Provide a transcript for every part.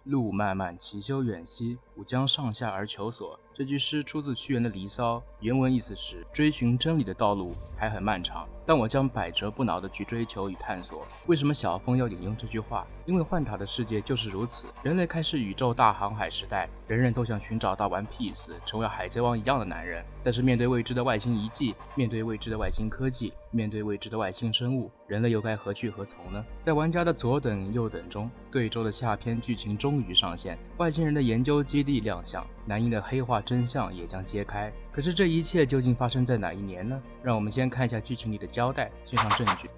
路漫漫其修远兮，吾将上下而求索。这句诗出自屈原的《离骚》，原文意思是追寻真理的道路还很漫长，但我将百折不挠地去追求与探索。为什么小峰要引用这句话？因为幻塔的世界就是如此，人类开始宇宙大航海时代，人人都想寻找到One Piece，成为海贼王一样的男人。但是面对未知的外星遗迹，面对未知的外星科技，面对未知的外星生物，人类又该何去何从呢？在玩家的左等右等中，对周的下篇剧情终于上线，外星人的研究基地亮相，南音的黑化真相也将揭开。可是这一切究竟发生在哪一年呢？让我们先看一下剧情里的交代，欣赏证据。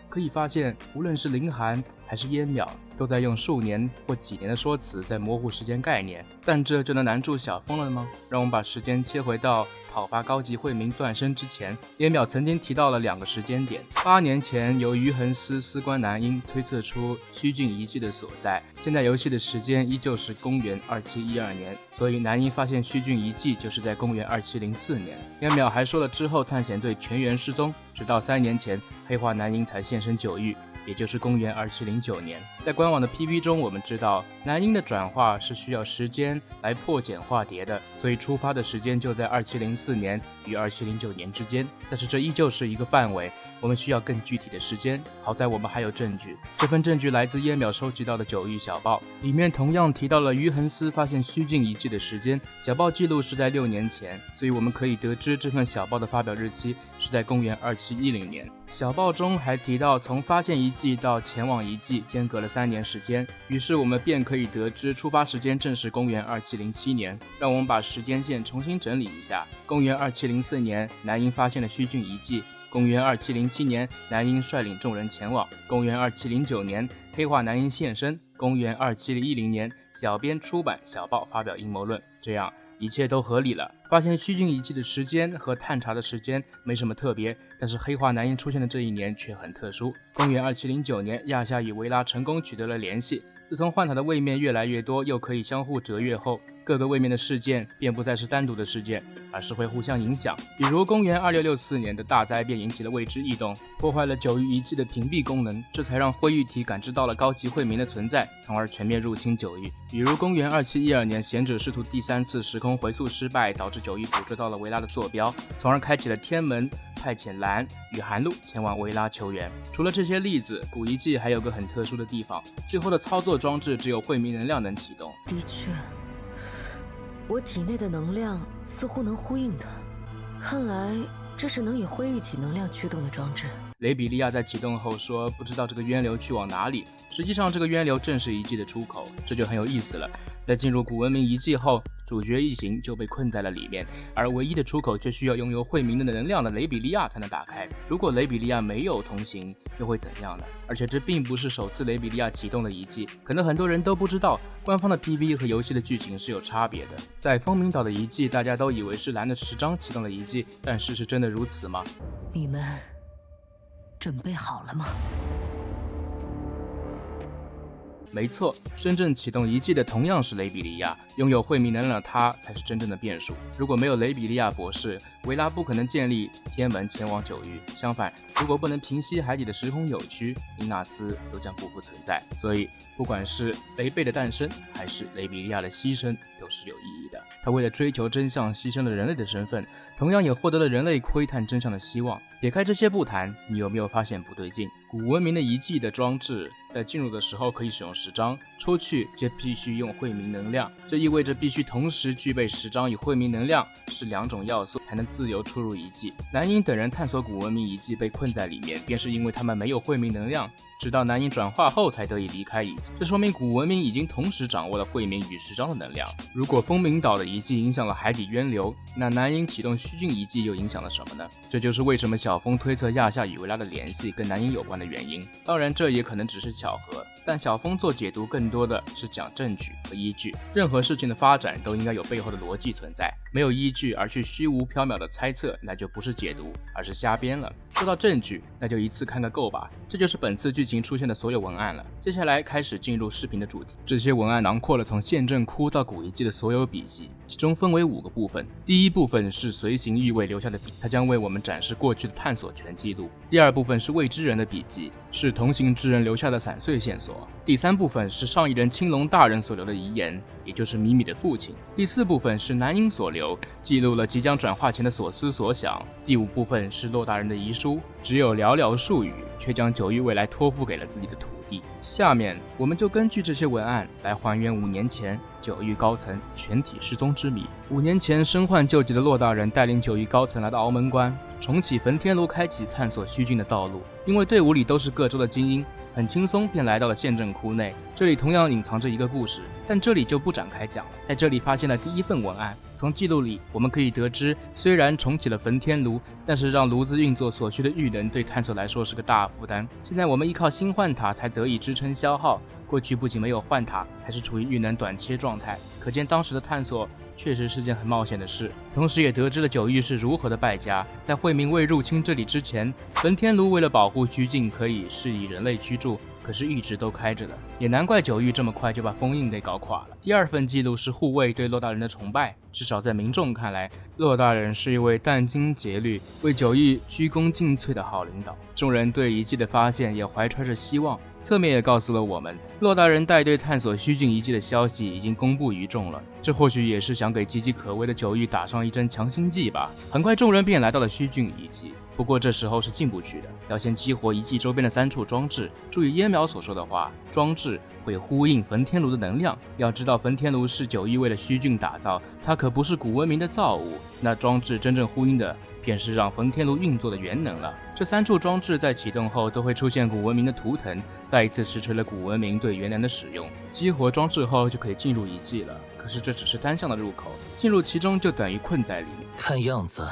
可以发现，无论是林寒还是烟淼，都在用数年或几年的说辞在模糊时间概念，但这就能难住小峰了吗？让我们把时间切回到讨伐高级惠民断生之前，烟淼曾经提到了2个时间点。8年前，由于衡司司官南音推测出虚郡遗迹的所在，现在游戏的时间依旧是公元2712年，所以南音发现虚郡遗迹就是在公元2704年。烟淼还说了之后探险队全员失踪，直到3年前黑化南音才现身九域，也就是公元2709年。在官网的 PV 中，我们知道南音的转化是需要时间来破茧化蝶的，所以出发的时间就在2704年与2709年之间。但是这依旧是一个范围，我们需要更具体的时间。好在我们还有证据，这份证据来自烟淼收集到的九域小报，里面同样提到了于衡司发现虚郡遗迹的时间，小报记录是在6年前，所以我们可以得知这份小报的发表日期是在公元2710年。小报中还提到从发现遗迹到前往遗迹间隔了3年时间，于是我们便可以得知出发时间正是公元2707年。让我们把时间线重新整理一下，公元2704年南音发现了虚郡遗迹，公元2707年南音率领众人前往，公元2709年黑化南音现身，公元2710年小编出版小报发表阴谋论，这样一切都合理了。发现虚郡遗迹的时间和探查的时间没什么特别，但是黑化南音出现的这一年却很特殊。公元2709年，亚夏与维拉成功取得了联系。自从幻塔的位面越来越多，又可以相互折跃后，各个位面的事件便不再是单独的事件，而是会互相影响。比如公元2664年的大灾便引起了未知异动，破坏了九域遗迹的屏蔽功能，这才让灰玉体感知到了高级惠民的存在，从而全面入侵九域。比如公元2712年，贤者试图第3次时空回溯失败，导致九域捕捉到了维拉的坐标，从而开启了天门，派遣蓝与寒露前往维拉求援。除了这些例子，古遗迹还有个很特殊的地方，最后的操作装置只有惠民能量能启动。的确，我体内的能量似乎能呼应它，看来这是能以灰玉体能量驱动的装置。雷比利亚在启动后说不知道这个渊流去往哪里，实际上这个渊流正是遗迹的出口，这就很有意思了。在进入古文明遗迹后，主角一行就被困在了里面，而唯一的出口却需要拥有惠民的能量的雷比利亚才能打开。如果雷比利亚没有同行，又会怎样呢？而且这并不是首次雷比利亚启动的遗迹，可能很多人都不知道，官方的 PV 和游戏的剧情是有差别的。在风鸣岛的遗迹，大家都以为是蓝的10章启动了遗迹，但事实真的如此吗？你们准备好了吗？没错，真正启动遗迹的同样是雷比利亚，拥有惠民能量的他才是真正的变数。如果没有雷比利亚博士，维拉不可能建立天门前往九域。相反，如果不能平息海底的时空扭曲，因纳斯都将不复存在。所以，不管是雷贝的诞生，还是雷比利亚的牺牲，都是有意义的。他为了追求真相，牺牲了人类的身份，同样也获得了人类窥探真相的希望。撇开这些不谈，你有没有发现不对劲？古文明的遗迹的装置在进入的时候可以使用10章，出去就必须用惠民能量，这意味着必须同时具备10章与惠民能量是2种要素，才能自由出入遗迹。南音等人探索古文明遗迹被困在里面，便是因为他们没有惠民能量，直到南音转化后才得以离开遗迹。这说明古文明已经同时掌握了惠民与10章的能量。如果风鸣岛的遗迹影响了海底渊流，那南音启动虚郡遗迹又影响了什么呢？这就是为什么小峰推测亚夏与维拉的联系跟南音有关的原因。当然这也可能只是巧合，但小峰做解读更多的是讲证据和依据。任何事情的发展都应该有背后的逻辑存在，没有依据而去虚无缥缈的猜测，那就不是解读，而是瞎编了。说到证据，那就一次看个够吧。这就是本次剧情出现的所有文案了。接下来开始进入视频的主题。这些文案囊括了从县政窟到古遗迹的所有笔记，其中分为5个部分。第一部分是随行御卫留下的笔，它将为我们展示过去的探索全记录。第二部分是未知人的笔记，是同行之人留下的散碎线索。第3部分是上一任青龙大人所留的遗言，也就是米米的父亲。第4部分是南英所留，记录了即将转化前的所思所想。第5部分是骆大人的遗书，只有寥寥数语，却将九域未来托付给了自己的徒弟。下面我们就根据这些文案来还原5年前九域高层全体失踪之谜。5年前身患旧疾的骆大人带领九域高层来到鳌门关，重启焚天炉，开启探索虚境的道路。因为队伍里都是各州的精英，很轻松便来到了县政窟内。这里同样隐藏着一个故事，但这里就不展开讲了。在这里发现了第1份文案，从记录里我们可以得知，虽然重启了焚天炉，但是让炉子运作所需的域能对探索来说是个大负担。现在我们依靠新换塔才得以支撑消耗，过去不仅没有换塔，还是处于域能短缺状态，可见当时的探索确实是件很冒险的事。同时也得知了九域是如何的败家。在惠明未入侵这里之前，焚天炉为了保护虚境可以适宜人类居住，可是一直都开着的，也难怪九域这么快就把封印给搞垮了。第2份记录是护卫对骆大人的崇拜，至少在民众看来，骆大人是一位殚精竭虑、为九域鞠躬尽瘁的好领导。众人对遗迹的发现也怀揣着希望，侧面也告诉了我们，骆大人带队探索虚境遗迹的消息已经公布于众了。这或许也是想给岌岌可危的九域打上一针强心剂吧。很快众人便来到了虚境遗迹，不过这时候是进不去的，要先激活遗迹周边的3处装置。注意烟苗所说的话，装置会呼应焚天炉的能量。要知道焚天炉是九域为了虚境打造，它可不是古文明的造物，那装置真正呼应的便是让焚天炉运作的元能了。这3处装置在启动后都会出现古文明的图腾，再一次实锤了古文明对元能的使用。激活装置后就可以进入遗迹了，可是这只是单向的入口，进入其中就等于困在里面。看样子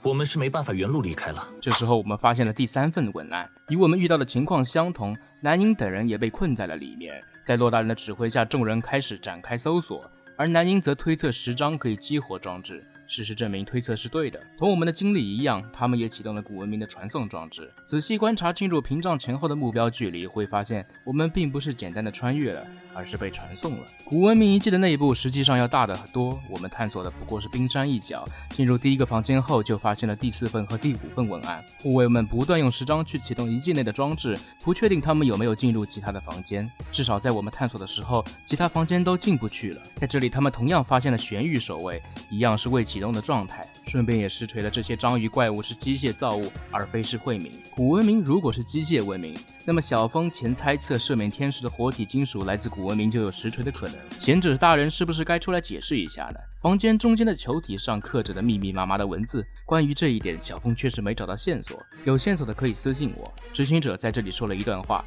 我们是没办法原路离开了。这时候我们发现了第3份文案，与我们遇到的情况相同，南英等人也被困在了里面。在骆大人的指挥下，众人开始展开搜索，而南英则推测10张可以激活装置。事实证明推测是对的，同我们的经历一样，他们也启动了古文明的传送装置。仔细观察进入屏障前后的目标距离，会发现我们并不是简单的穿越了，而是被传送了。古文明遗迹的内部实际上要大得很多，我们探索的不过是冰山一角。进入第1个房间后，就发现了第4份和第5份文案。护卫们不断用10张去启动遗迹内的装置，不确定他们有没有进入其他的房间，至少在我们探索的时候，其他房间都进不去了。在这里他们同样发现了玄域守卫，一样是未启动的状态，顺便也实锤了这些章鱼怪物是机械造物，而非是慧明。古文明如果是机械文明，那么小峰前猜测赦免天使的活体金属来自古文明就有实锤的可能。贤者大人是不是该出来解释一下呢？房间中间的球体上刻着的密密麻麻的文字，关于这一点小峰确实没找到线索，有线索的可以私信我。执行者在这里说了一段话，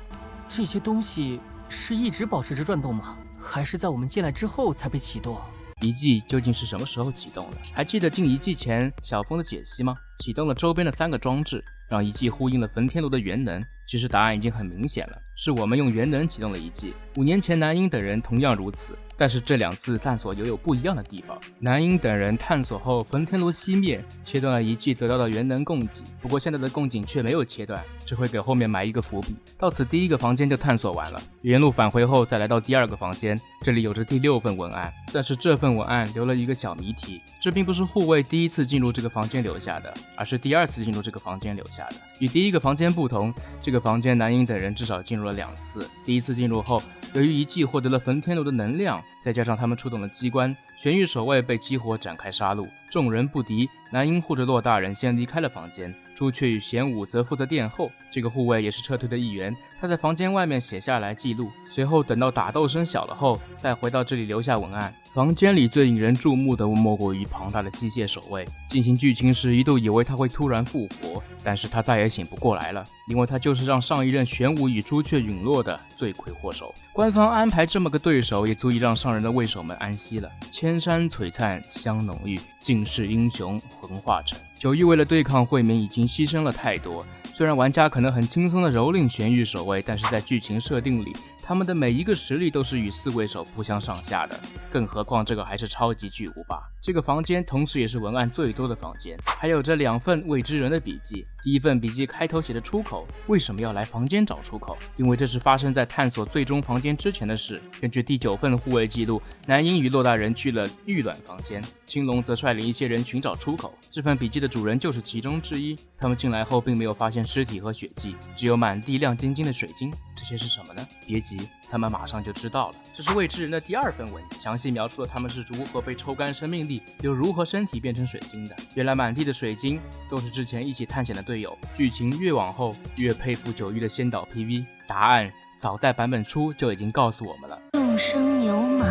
这些东西是一直保持着转动吗？还是在我们进来之后才被启动？遗迹究竟是什么时候启动的？还记得进遗迹前小峰的解析吗？启动了周边的3个装置，让遗迹呼应了焚天炉的元能。其实答案已经很明显了，是我们用元能启动了遗迹。5年前南英等人同样如此，但是这2次探索也有不一样的地方。南英等人探索后，焚天炉熄灭，切断了遗迹得到的元能供给，不过现在的供给却没有切断，这会给后面埋一个伏笔。到此第1个房间就探索完了，原路返回后再来到第2个房间，这里有着第6份文案，但是这份文案留了一个小谜题，这并不是护卫第1次进入这个房间留下的，而是第2次进入这个房间留下的。与第1个房间不同，这个房间南英等人至少进入了2次。第1次进入后，由于遗迹获得了焚天炉的能量，再加上他们出动了机关，玄域守卫被激活展开杀戮，众人不敌，南英护着骆大人先离开了房间，朱雀与玄武则负责殿后。这个护卫也是撤退的一员，他在房间外面写下来记录，随后等到打斗声小了后，再回到这里留下文案。房间里最引人注目的莫过于庞大的机械守卫。进行剧情时一度以为他会突然复活，但是他再也醒不过来了，因为他就是让上一任玄武与朱雀陨落的罪魁祸首。官方安排这么个对手，也足以让上人的卫手们安息了。千山璀璨香浓郁，尽是英雄魂化成。九域为了对抗慧明已经牺牲了太多，虽然玩家可能很轻松的蹂躏玄域守卫，但是在剧情设定里，他们的每一个实力都是与4位手不相上下的，更何况这个还是超级巨无霸。这个房间同时也是文案最多的房间，还有这2份未知人的笔记，第一份笔记开头写的出口，为什么要来房间找出口？因为这是发生在探索最终房间之前的事。根据第9份护卫记录，南英与骆大人去了玉卵房间，青龙则率领一些人寻找出口。这份笔记的主人就是其中之一。他们进来后并没有发现尸体和血迹，只有满地亮晶晶的水晶。这些是什么呢？别急，他们马上就知道了。这是未知人的第2份文，详细描述了他们是如何被抽干生命力，又如何身体变成水晶的。原来满地的水晶都是之前一起探险的队友。剧情越往后越佩服9域的先导 PV， 答案早在版本初就已经告诉我们了。众生牛马，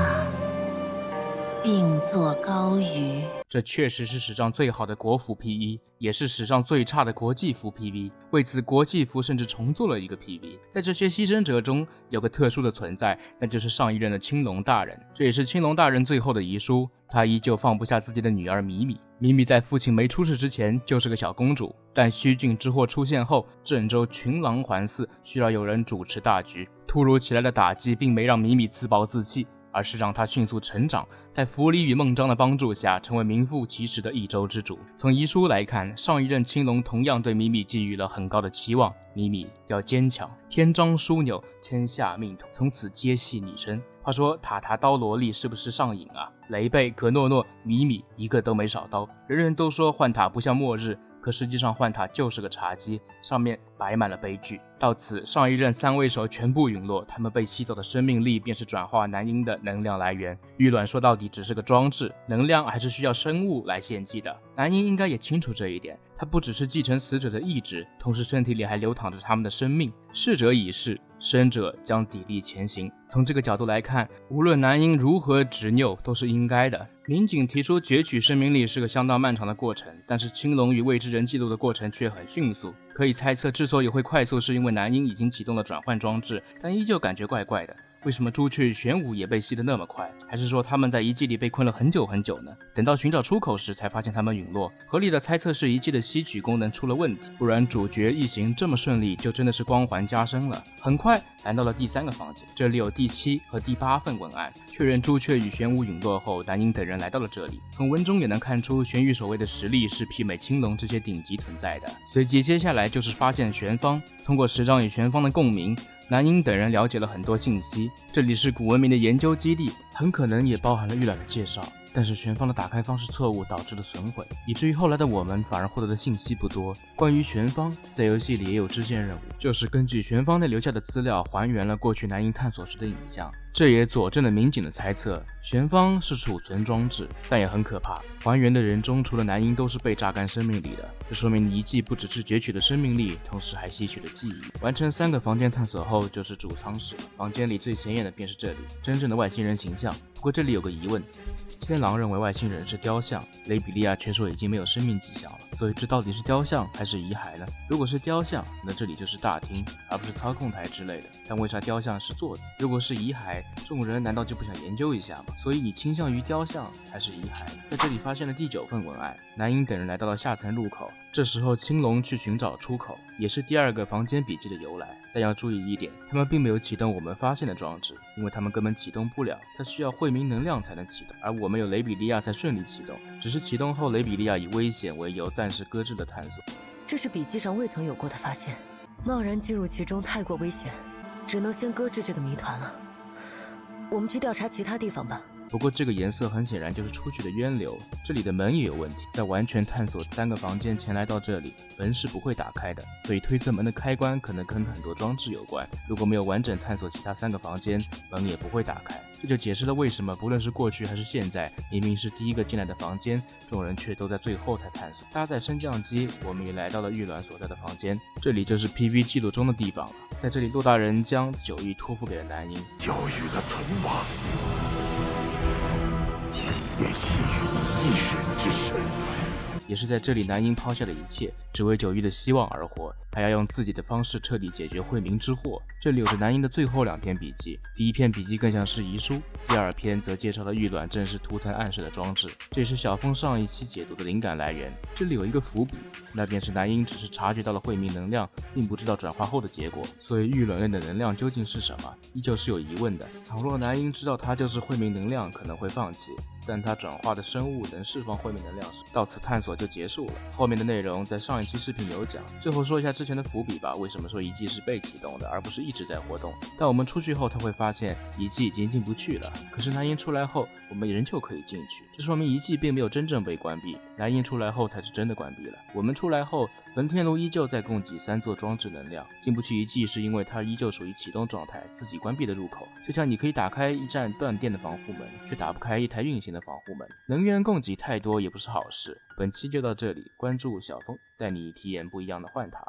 并作高鱼。这确实是史上最好的国服 PV， 也是史上最差的国际服 PV。为此，国际服甚至重做了一个 PV。在这些牺牲者中，有个特殊的存在，那就是上一任的青龙大人。这也是青龙大人最后的遗书。他依旧放不下自己的女儿米米。米米在父亲没出事之前就是个小公主，但虚境之祸出现后，郑州群狼环伺，需要有人主持大局。突如其来的打击并没让米米自暴自弃，而是让他迅速成长，在符离与孟章的帮助下，成为名副其实的一州之主。从遗书来看，上一任青龙同样对米米寄予了很高的期望，米米要坚强，天章枢纽，天下命统，从此接系你身。话说塔塔刀萝莉是不是上瘾啊？雷贝、可诺诺、米米一个都没少刀。人人都说幻塔不像末日，可实际上幻塔就是个茶几，上面摆满了悲剧。到此，上一任3位手全部陨落，他们被吸走的生命力便是转化南英的能量来源。玉卵说到底只是个装置，能量还是需要生物来献祭的。南英应该也清楚这一点，他不只是继承死者的意志，同时身体里还流淌着他们的生命。逝者已逝，生者将砥砺前行。从这个角度来看，无论南英如何执拗，都是应该的。民警提出攫取生命力是个相当漫长的过程，但是青龙与未知人记录的过程却很迅速。可以猜测，之所以会快速，是因为南英已经启动了转换装置，但依旧感觉怪怪的。为什么朱雀与玄武也被吸得那么快？还是说他们在遗迹里被困了很久很久呢？等到寻找出口时，才发现他们陨落。合理的猜测是遗迹的吸取功能出了问题，不然主角一行这么顺利，就真的是光环加身了。很快来到了第3个房间，这里有第7和第8份文案，确认朱雀与玄武陨落后，南英等人来到了这里。从文中也能看出，玄羽守卫的实力是媲美青龙这些顶级存在的。随即接下来就是发现玄方，通过石章与玄方的共鸣，南英等人了解了很多信息。这里是古文明的研究基地，很可能也包含了玉卵的介绍，但是玄方的打开方式错误导致了损毁，以至于后来的我们反而获得的信息不多。关于玄方，在游戏里也有支线任务，就是根据玄方内留下的资料还原了过去南英探索时的影像，这也佐证了民警的猜测，玄方是储存装置。但也很可怕，还原的人中除了南英都是被榨干生命力的，这说明遗迹不只是攫取了生命力，同时还吸取了记忆。完成3个房间探索后就是主舱室，房间里最显眼的便是这里真正的外星人形象。不过这里有个疑问，天狼认为外星人是雕像，雷比利亚却说已经没有生命迹象了，所以这到底是雕像还是遗骸呢？如果是雕像，那这里就是大厅，而不是操控台之类的。但为啥雕像是座子？如果是遗骸，众人难道就不想研究一下吗？所以你倾向于雕像还是遗骸？在这里发现了第9份文案，南英等人来到了下层入口，这时候青龙去寻找出口，也是第2个房间笔记的由来。但要注意一点，他们并没有启动我们发现的装置，因为他们根本启动不了，它需要惠民能量才能启动，而我们有雷比利亚才顺利启动，只是启动后雷比利亚以危险为由暂时搁置了探索。这是笔记上未曾有过的发现，贸然进入其中太过危险，只能先搁置这个谜团了。我们去调查其他地方吧。不过这个颜色很显然就是出去的渊流，这里的门也有问题，在完全探索3个房间前来到这里，门是不会打开的，所以推测门的开关可能跟很多装置有关。如果没有完整探索其他3个房间，门也不会打开。这就解释了为什么不论是过去还是现在，明明是第一个进来的房间，众人却都在最后才探索。搭载升降机，我们也来到了玉卵所在的房间，这里就是 PV 记录中的地方了。在这里，骆大人将9域托付给了南英，教育的存亡，也系于你一人之身。也是在这里，南英抛下了一切，只为9域的希望而活。还要用自己的方式彻底解决惠明之祸。这里有着南英的最后2篇笔记，第1篇笔记更像是遗书，第2篇则介绍了玉卵正是图腾暗示的装置，这也是小峰上一期解读的灵感来源。这里有一个伏笔，那便是南英只是察觉到了惠明能量，并不知道转化后的结果，所以玉卵类的能量究竟是什么，依旧是有疑问的。倘若南英知道它就是惠明能量，可能会放弃，但它转化的生物能释放惠明能量时，到此探索就结束了。后面的内容在上一期视频有讲。最后说一下之前的伏笔吧，为什么说遗迹是被启动的，而不是一直在活动？但我们出去后，他会发现遗迹已经进不去了。可是南英出来后，我们仍旧可以进去，这说明遗迹并没有真正被关闭。南英出来后才是真的关闭了。我们出来后，焚天炉依旧在供给3座装置能量，进不去遗迹是因为它依旧属于启动状态，自己关闭的入口。就像你可以打开一扇断电的防护门，却打不开一台运行的防护门。能源供给太多也不是好事。本期就到这里，关注小峰，带你体验不一样的幻塔。